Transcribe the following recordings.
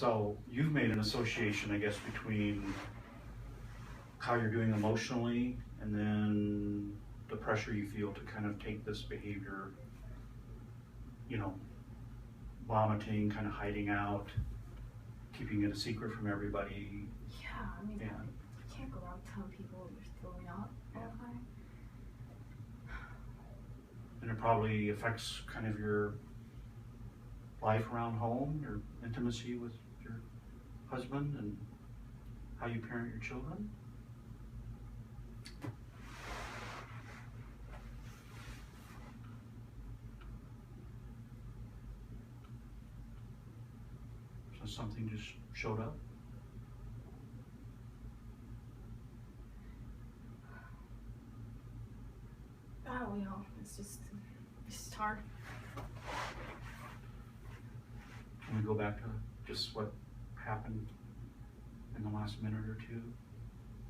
So you've made an association, I guess, between how you're doing emotionally and then the pressure you feel to kind of take this behavior, you know, vomiting, kind of hiding out, keeping it a secret from everybody. Yeah, I mean, Yeah. you can't go around telling people you're throwing up all the time. And it probably affects kind of your life around home, your intimacy with your husband, and how you parent your children. So something just showed up. I don't know, it's just hard. Can we go back to just what happened in the last minute or two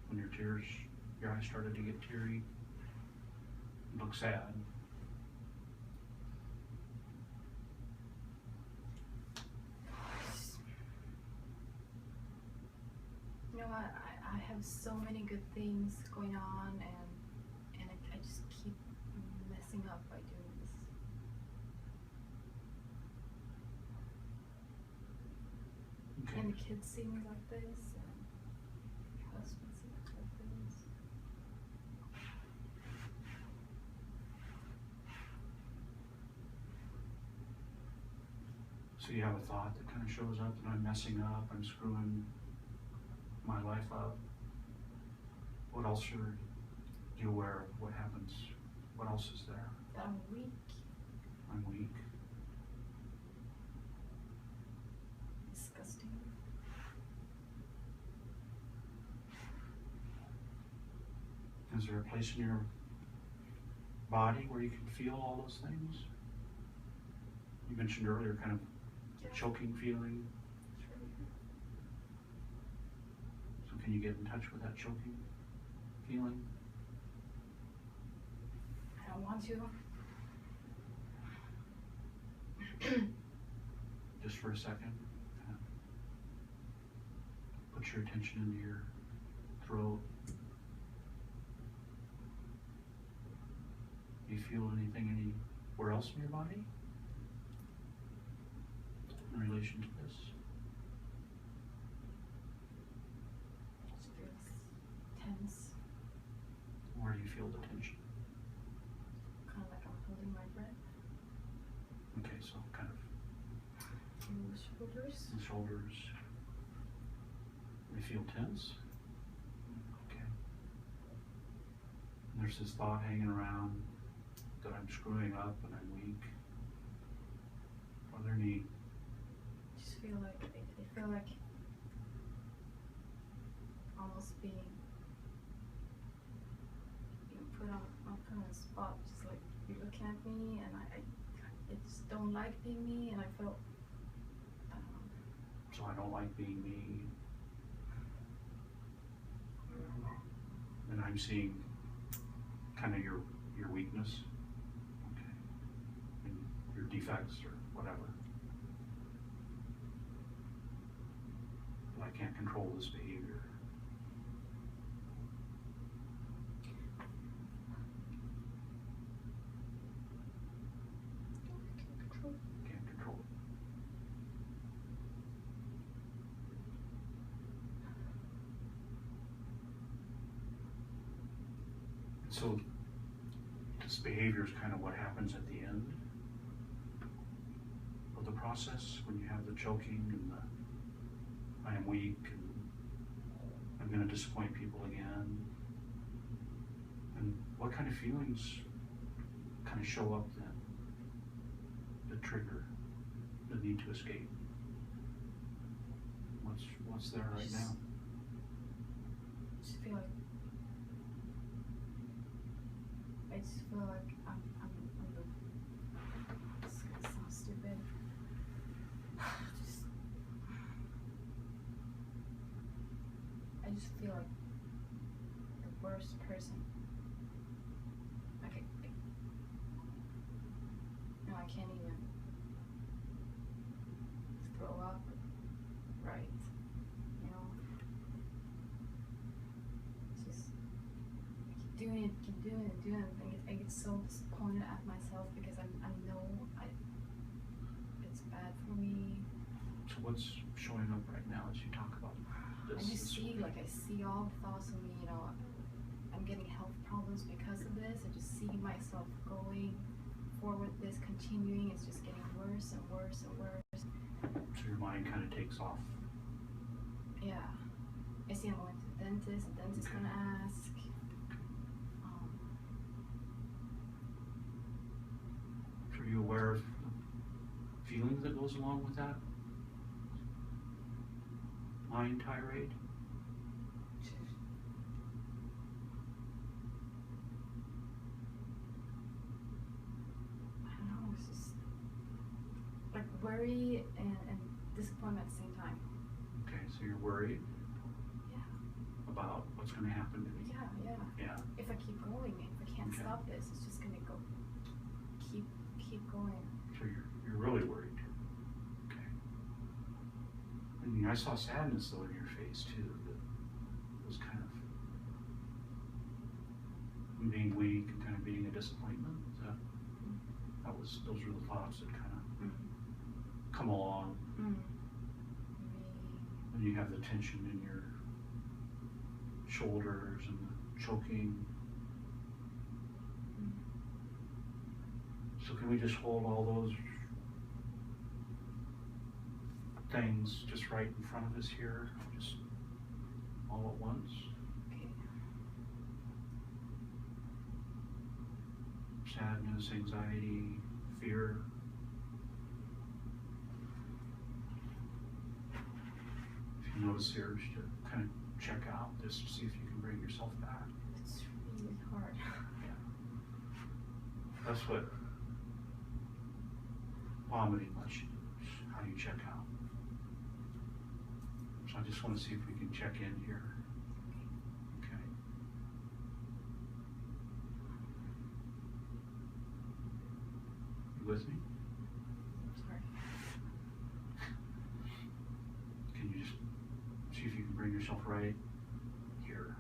when your eyes started to get teary, you look sad? You know what, I have so many good things going on, and I just keep messing up by doing this. Okay. And the kids see me like this, and my husband sees me like this. So you have a thought that kind of shows up that I'm messing up, I'm screwing my life up. What else are you aware of? What happens? What else is there? That I'm weak. I'm weak. Disgusting. Is there a place in your body where you can feel all those things? You mentioned earlier kind of Yeah. choking feeling. It's really good. So can you get in touch with that choking feeling? I don't want to. Just for a second. Put your attention into your throat. Do you feel anything anywhere else in your body in relation to this? Just feels tense. Where do you feel the tension? Kind of like I'm holding my breath. Okay, so kind of In the shoulders. the shoulders. They feel tense. Okay. And there's this thought hanging around that I'm screwing up and I'm weak. Are there any Just feel like I feel like almost being put on the spot, just like you're looking at me, and I just don't like being me, and I felt so I don't like being me, and I'm seeing kind of your weakness, okay, and your defects or whatever. But I can't control this behavior. Can't control it. So this behavior is kind of what happens at the end of the process when you have the choking and the I am weak and I'm going to disappoint people again. And what kind of feelings kind of show up then that trigger the need to escape? What's there right now? just feel like I just feel like I'm the. This sounds stupid. I just feel like the worst person. Like I can't even throw up do anything. I get so disappointed at myself because I know it's bad for me. So what's showing up right now as you talk about this? I just see, like, I see all the thoughts of me, you know, I'm getting health problems because of this. I just see myself going forward, this continuing, it's just getting worse and worse and worse. So your mind kind of takes off. Yeah. I see I'm going to the dentist Okay. gonna ask. So are you aware of the feeling that goes along with that? Mind tirade? I don't know, it's just like worry and disappointment at the same time. Okay, so you're worried Yeah. about what's going to happen to me. Yeah. Yeah. If I keep going, if I can't Okay. stop this, it's just gonna go keep going. So you're really worried. Okay. I mean, I saw sadness though in your face too. That was kind of being weak and kind of being a disappointment. Those were the thoughts that kind of come along when you have the tension in your shoulders and the choking. So can we just hold all those things just right in front of us here, just all at once? Okay. Sadness, anxiety, fear. If you notice here, just to kind of check out, just to see if you can bring yourself back. It's really hard. Yeah. That's what vomiting lets you do, is how you check out. So I just want to see if we can check in here. Okay. You with me? Sorry. Can you just see if you can bring yourself right here?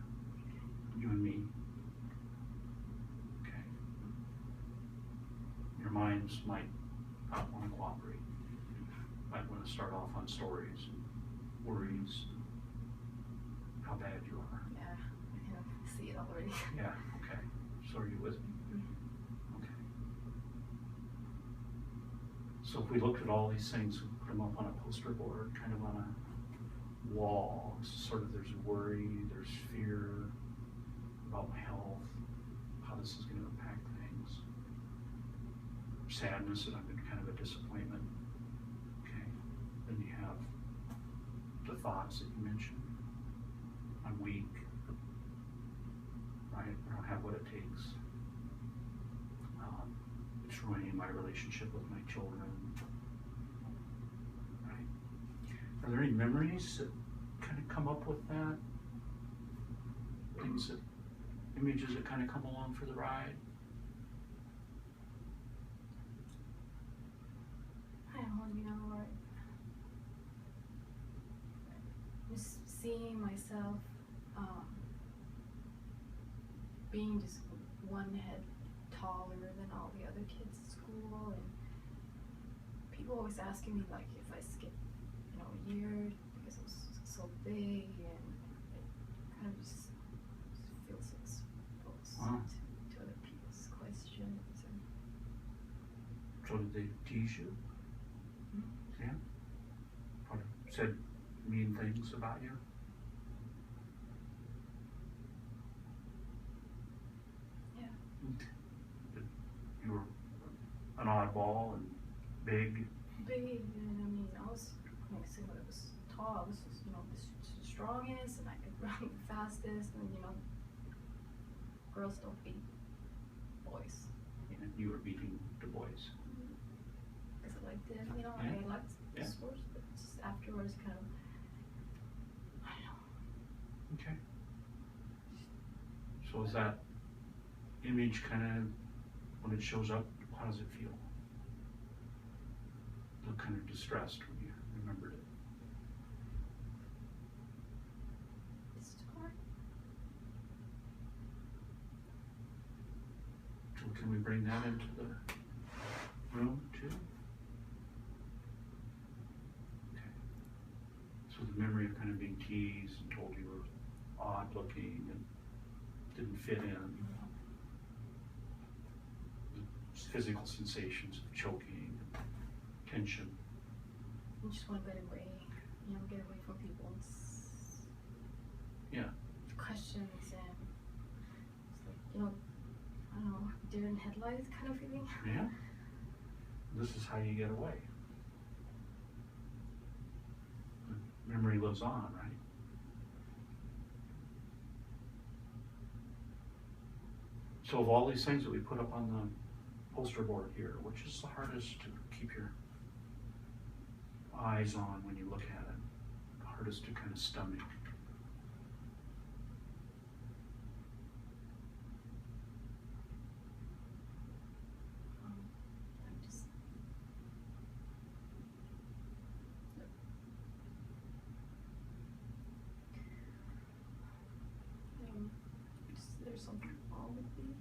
You and me. Okay. Your minds might not want to cooperate. Might want to start off on stories and worries, how bad you are. Yeah, I can see it already. Yeah, okay. So are you with me? Okay. So if we looked at all these things, put them up on a poster board, kind of on a wall, sort of there's worry, there's fear about my health, how this is going to impact things, sadness that I'm in kind of a disappointment. Okay. Then you have the thoughts that you mentioned. I'm weak. Right? I don't have what it takes. It's ruining my relationship with my children. Right? Are there any memories that kind of come up with that? Things that, images that kind of come along for the ride? I don't know, like, just seeing myself being just one head taller than all the other kids at school, and people always asking me like if I skipped, a year because I was so big, and it kind of just feels exposed to other people's questions. And So did they tease you? Yeah? Or said mean things about you? yeah. You were an oddball and big. Big, and I mean, I was, like I said, I was tall, I was, the strongest, and I could run the fastest, and, girls don't beat boys. And you were beating the boys. Because I liked it, Yeah. I liked Yeah. sports, but just afterwards, kind of, I don't know. Okay. So is that image kind of, when it shows up, how does it feel? Look kind of distressed when you remembered it. It's hard. can we bring that into the room too? Okay. So the memory of kind of being teased and told you were odd looking and didn't fit in. The physical sensations of choking, tension. You just want to get away, get away from people's questions and it's like, I don't know, deer in headlights kind of feeling. Yeah. This is how you get away. The memory lives on, right? So of all these things that we put up on the poster board here, which is the hardest to keep your eyes on when you look at it? The hardest to kind of stomach? There's something wrong with me.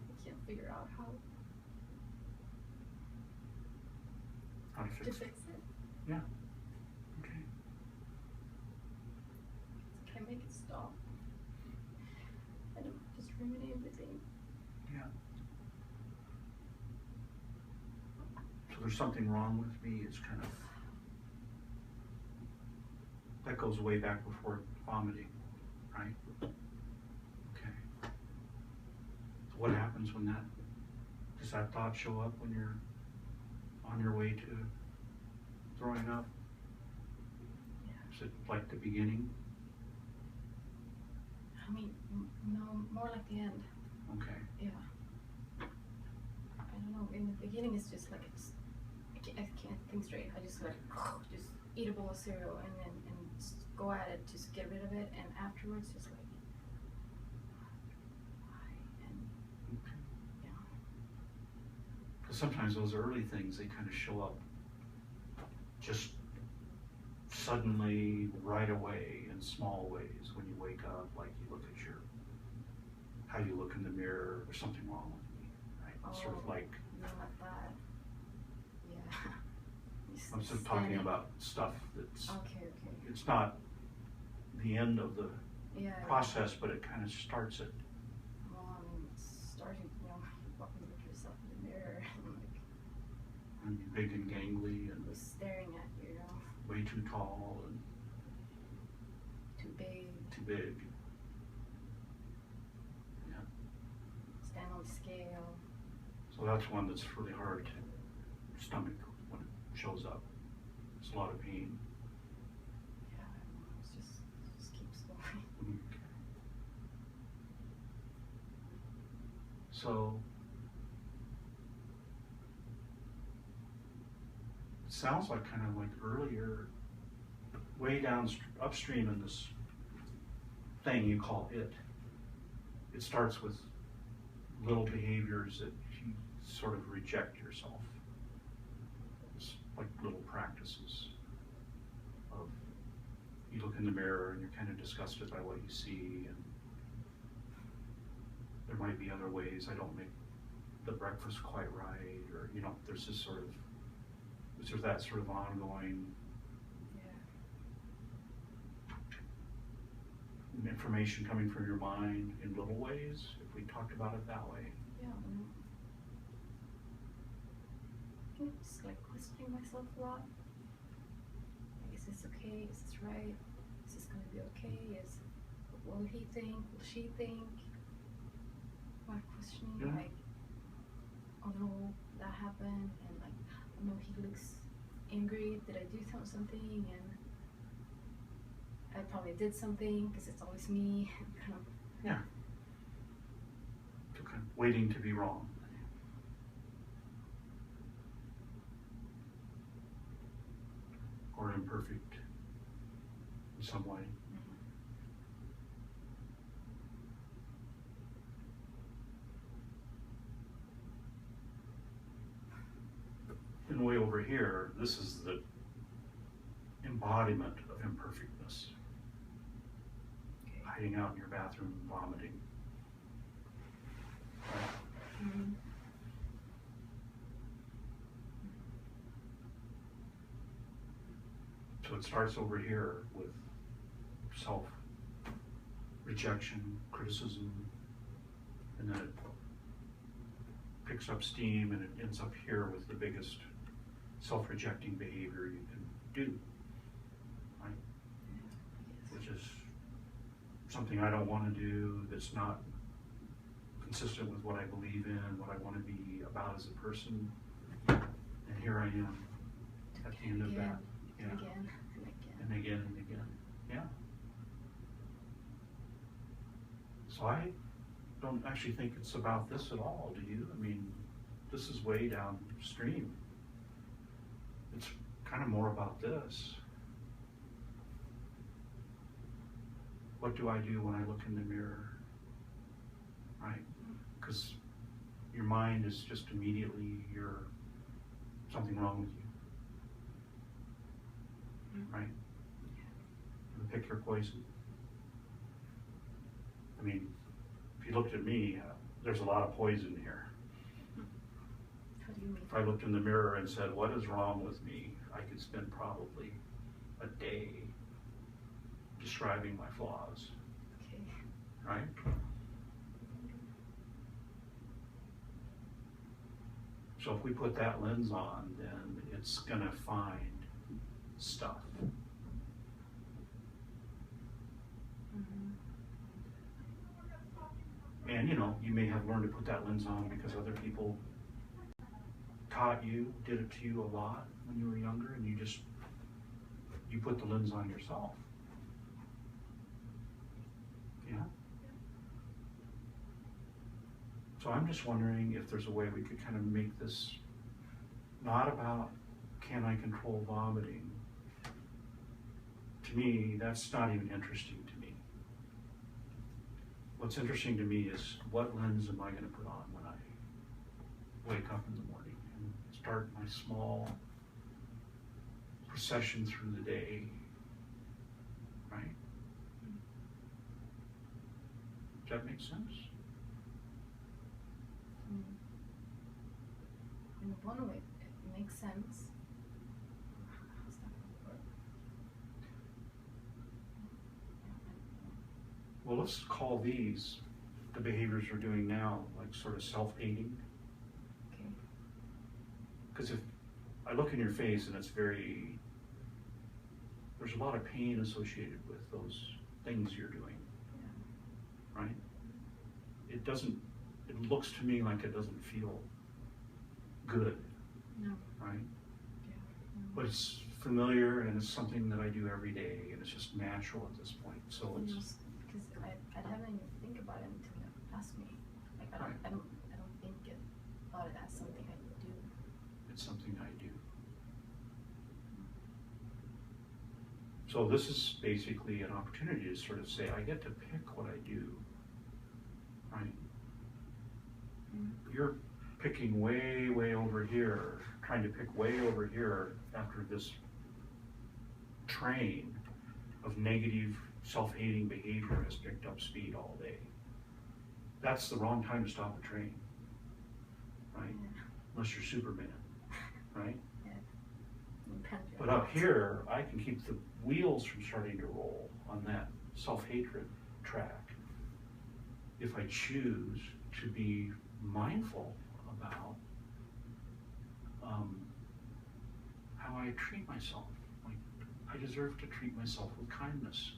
I can't figure out how to fix it. Yeah. Okay. I can't make it stop. I don't just ruminate everything. Yeah. So there's something wrong with me. It's kind of, that goes way back before vomiting, right? Okay. So what happens when that, does that thought show up when you're on your way to throwing up? Yeah. Is it like the beginning? I mean, no, more like the end. Okay. Yeah. I don't know. In the beginning, it's just like I can't think straight. I just like just eat a bowl of cereal and just go at it, just get rid of it, and afterwards, just like why and Okay. yeah. Because sometimes those early things, they kind of show up just suddenly, right away, in small ways. When you wake up, like you look at how you look in the mirror, there's something wrong with me, right? It's sort of like, not that. Yeah. I'm sort of talking about stuff that's, okay. it's not the end of the Yeah. process, but it kind of starts it. Well, I mean, it's starting, walking with yourself in the mirror and like And big and gangly and just staring at you, way too tall and too big. too big. Yeah. Stand on the scale. So that's one that's really hard to stomach when it shows up. It's a lot of pain. Yeah, it just keeps going. Okay. So it sounds like kind of like earlier, way down upstream in this thing you call it. It starts with little behaviors that you sort of reject yourself. It's like little practices of, you look in the mirror and you're kind of disgusted by what you see, and there might be other ways I don't make the breakfast quite right, or there's this sort of, there's that sort of ongoing information coming from your mind in little ways, if we talked about it that way. Yeah. Just like questioning myself a lot. Like, is this okay? Is this right? Is this going to be okay? Will he think? Will she think? A lot of questioning, like, oh no, that happened, and like, oh no, he looks angry. Did I do something? And I probably did something because it's always me. Kind of. Yeah. So kind of waiting to be wrong. Or imperfect in some way. And way over here, this is the embodiment of imperfectness. Hiding out in your bathroom, vomiting. right? Mm-hmm. So it starts over here with self-rejection, criticism, and then it picks up steam and it ends up here with the biggest self-rejecting behavior you can do, right? Which is something I don't want to do, that's not consistent with what I believe in, what I want to be about as a person. And here I am at the end of that. Yeah. And again, and again. And again and again. Yeah. So I don't actually think it's about this at all, do you? I mean, this is way downstream. It's kind of more about this. What do I do when I look in the mirror? Right? Because your mind is just immediately, you're something wrong with you. Right? You pick your poison. I mean, if you looked at me, there's a lot of poison here. How do you mean? If I looked in the mirror and said, what is wrong with me? I could spend probably a day describing my flaws. Okay. Right? So if we put that lens on, then it's gonna find stuff. Mm-hmm. And you know, you may have learned to put that lens on because other people taught you, did it to you a lot when you were younger, and you put the lens on yourself. Yeah. So I'm just wondering if there's a way we could kind of make this not about can I control vomiting. To me, that's not even interesting to me. What's interesting to me is what lens am I going to put on when I wake up in the morning and start my small procession through the day, right? Does that make sense? In one way, it makes sense. How's that gonna work? Well, let's call these, the behaviors we're doing now, like sort of self-hating. Okay. Because if I look in your face and there's a lot of pain associated with those things you're doing, Yeah. right? It looks to me like it doesn't feel good, No. right? Yeah. But it's familiar and it's something that I do every day and it's just natural at this point. So it's, Because I didn't even think about it until you asked me. Like I don't think about it as something I do. it's something I do. So this is basically an opportunity to sort of say, I get to pick what I do, right? Mm-hmm. You're picking way, way over here, trying to pick way over here after this train of negative self-hating behavior has picked up speed all day. That's the wrong time to stop a train, right? Yeah. Unless you're Superman, right? Yeah. But up here, I can keep the wheels from starting to roll on that self-hatred track if I choose to be mindful about how I treat myself. Like, I deserve to treat myself with kindness.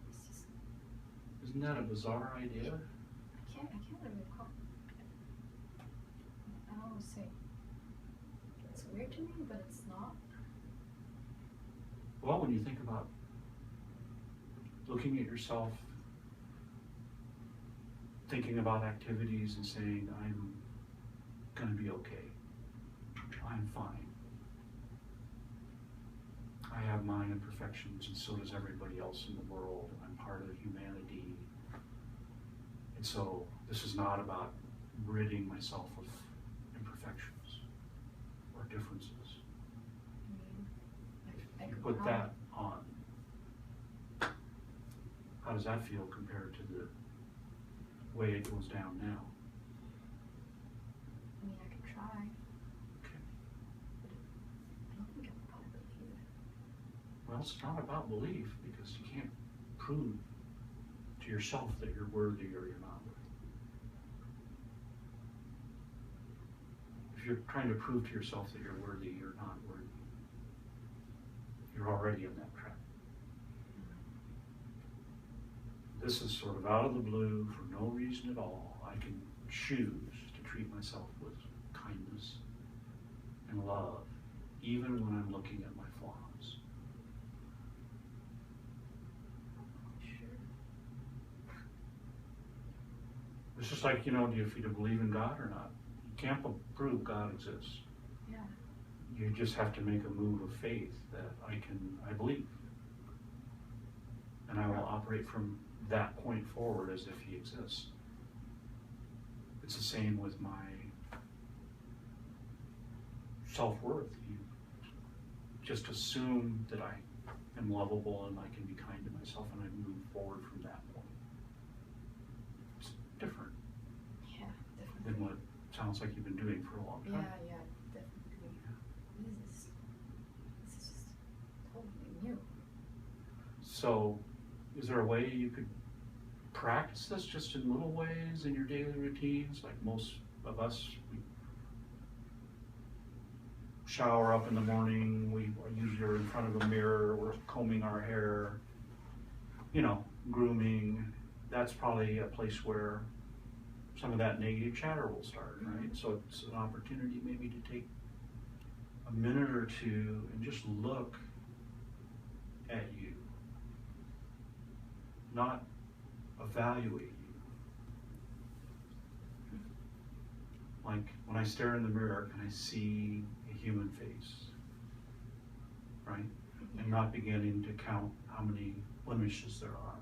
It's just, Isn't that a bizarre idea? I can't really call. I always say it's weird to me, but it's not. Well, when you think about looking at yourself, thinking about activities and saying, I'm gonna be okay. I'm fine. I have my imperfections and so does everybody else in the world. I'm part of humanity. And so this is not about ridding myself of imperfections or differences. I You could put probably- that on. How does that feel compared to the way it goes down now? I mean, I could try. Okay. I don't think I'm gonna believe it. Well, it's not about belief, because you can't prove to yourself that you're worthy or you're not worthy. If you're trying to prove to yourself that you're worthy, you're not worthy. You're already in that trap. This is sort of out of the blue for no reason at all. I can choose to treat myself with kindness and love, even when I'm looking at my flaws. Sure. It's just like, do you believe in God or not? You can't prove God exists. Yeah. You just have to make a move of faith that I believe. And I will operate from that point forward as if he exists. It's the same with my self-worth. You just assume that I am lovable and I can be kind to myself, and I move forward from that point. It's different. Yeah, definitely. Than what sounds like you've been doing for a long time. Yeah, definitely. This is just totally new. So, is there a way you could practice this just in little ways in your daily routines? Like most of us, we shower up in the morning, we usually are in front of a mirror, we're combing our hair, grooming. That's probably a place where some of that negative chatter will start, right? So it's an opportunity maybe to take a minute or two and just look at you, not evaluate you. Like when I stare in the mirror, can I see a human face, right? And not beginning to count how many blemishes there are,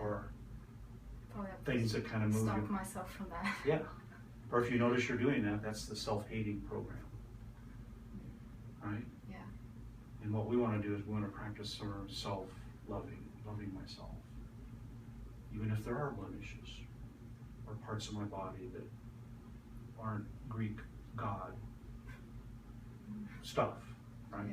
or probably have things that kind of move stop you. myself from that. Yeah. Or if you notice you're doing that, that's the self-hating program, right? Yeah. And what we want to do is we want to practice sort of self-loving, loving myself, even if there are blemishes or parts of my body that aren't Greek God stuff, right?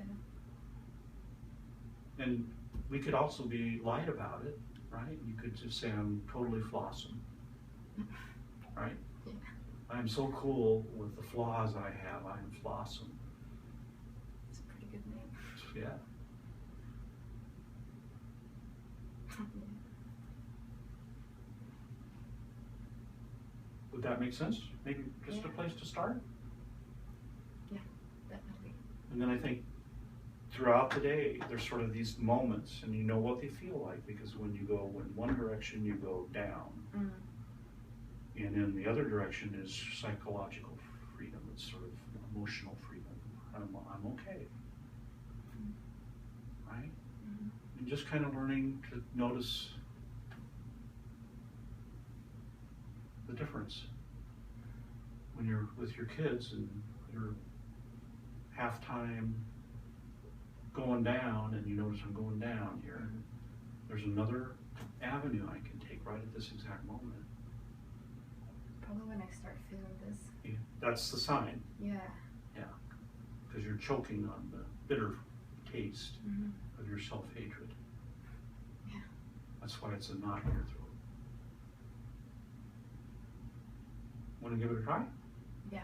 Yeah. And we could also be light about it, right? You could just say, I'm totally flossing, right? Yeah. I'm so cool with the flaws I have, I am flossing. It's a pretty good name. Yeah. Would that make sense? Maybe just a place to start? Yeah, definitely. And then I think throughout the day, there's sort of these moments, and you know what they feel like, because when you go in one direction, you go down. Mm. And in the other direction is psychological freedom. It's sort of emotional freedom. I'm okay. Right? Mm-hmm. And just kind of learning to notice the difference. When you're with your kids and you're halftime going down and you notice I'm going down here, there's another avenue I can take right at this exact moment. Probably when I start feeling this. Yeah, that's the sign. Yeah. Yeah. Because you're choking on the bitter taste Mm-hmm. of your self-hatred. Yeah. That's why it's a knot in your throat. Want to give it a try? Yeah.